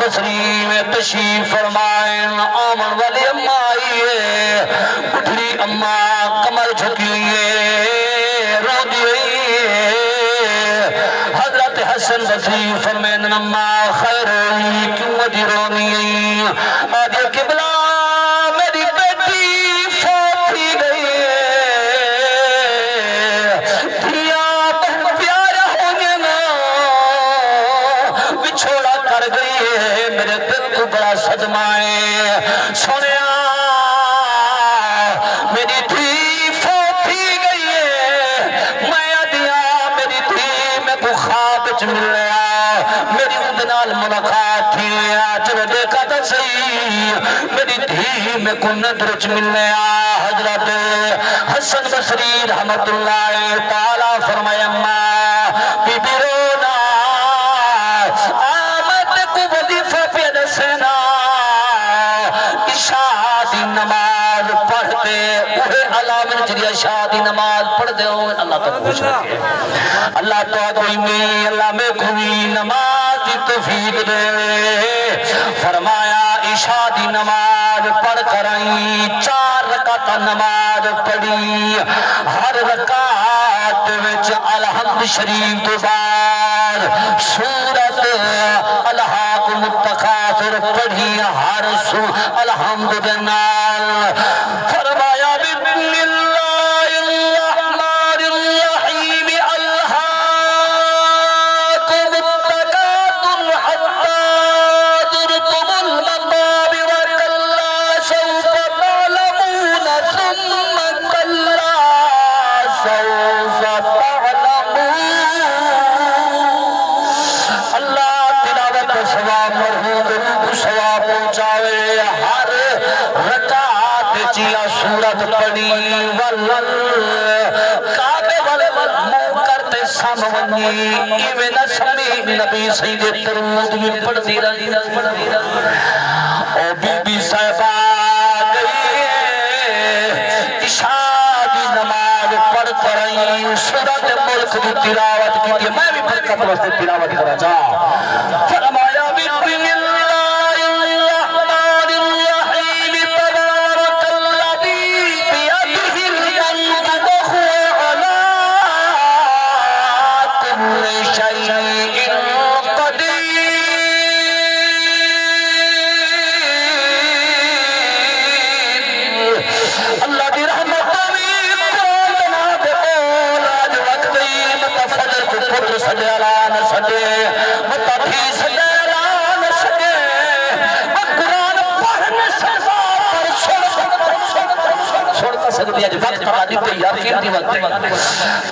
بصری میں تشریف فرمائیں آمن والی اماں آئیے اٹھڑی اماں کمر جھکیے رو دیئے حضرت حسن بصری فرمائیں اماں خیر ہوئی کیوں مجھے رونی آئی آدھے قبلہ میری بیٹی فوت ہی گئی دھیا بہت پیارا ہوگے نا بچھوڑا کر گئی ہے میرے دل کو بڑا صدمہ ہے سنیا میری دھی فوت ہی گئی ہے میں دیا میری دھی میں کو خواب چ مل رہا میری اندنال ملاقات تھی چلو دیکھا تھا صحیح میری دھی میں کو ندرچ مل رہا حضرت حسن بصری رحمت اللہ تعالیٰ فرمائے اماں بی بی رونا آمد کو وظیفہ پہ دسنا شادی نماز پڑھتے اوہے علامن جریا شادی نماز پڑھ دے ہوں اللہ تو خوش رکھے اللہ تو کوئی میں اللہ میں کوئی نماز کی توفیق دے فرمایا شادی نماز پڑھ کر آئی 4 رکعت نماز پڑھی ہر رکعت وچ الحمد شریف تو بعد سورت الحاکم التکاثر پڑھی ہر الحمد دنال فرمایا بسم اللہ الرحمن الرحیم الحاکم التکاثر حتی زرتم المقابر کلا سوف تعلمون ثم کلا سوف تعلمون اللہ تلاوت ثواب مرحوم ثواب پہنچاوے ہر رکعت چیا سورت پڑھی ولل کعبے والے منہ کرتے سامونی ایویں نہ سمی نبی سید ترمذ میں پڑھ دی رہی او بی بی صاحبہ گئی عشاء کی نماز پڑھ کر آئی سورت ملک کی تلاوت کی میں بھی برکت واسطے تلاوت کرا جا فرمایا بسم اللہ الرحمن الرحیم تبارک الذی بیدہ الملک وهو علی کل شیء قدیر اللہ دی رحمت سجلان سجے متفی سجلان سجے قرآن پڑھنے سجا پر چھوڑتا سجدی آج وقت فرادی پہ یار قیمتی وقت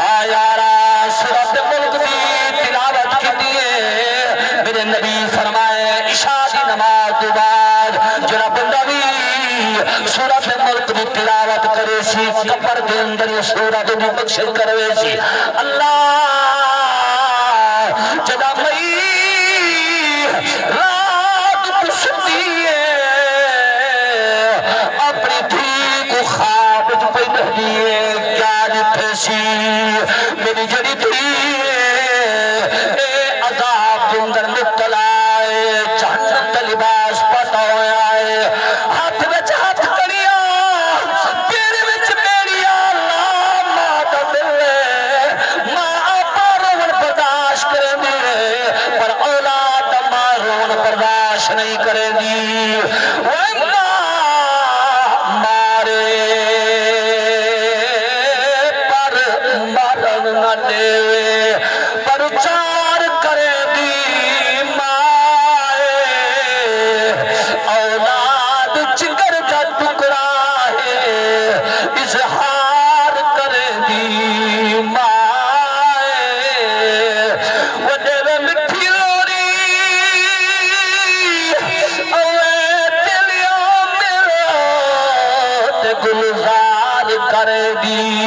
آیارا سورت ملک دی تلاوت کی دیئے میرے نبی فرمائے عشاء دی نماز دو بعد جنا بندہ بھی سورت ملک دی تلاوت کرے سی کپر کے اندر سورت دی بخشت کرے سی اللہ جدا مئی رات پستی ہے اپنی دھی کو خواب جو پہ دیئے کیا جتے سی میری جڑی دھی اے عذاب کے اندر مبتلا ہے جہنم کا لباس پتا ہویا ہے ہاتھ میں ہاتھ کریا پیرے میں چپیریا اللہ ماتا دل ہے ماں پارون برداشت کرے دی پر اولاد مارون برداشت نہیں کرے دی وَإِنَّا مارے پر مارن نہ دے پر چار کرے دی مائے اولاد جگر کا ٹکڑا ہے اظہار کرے دی مائے وہ دیوے مٹھی لوری اوے دلیا میرا تے گلزار کرے دی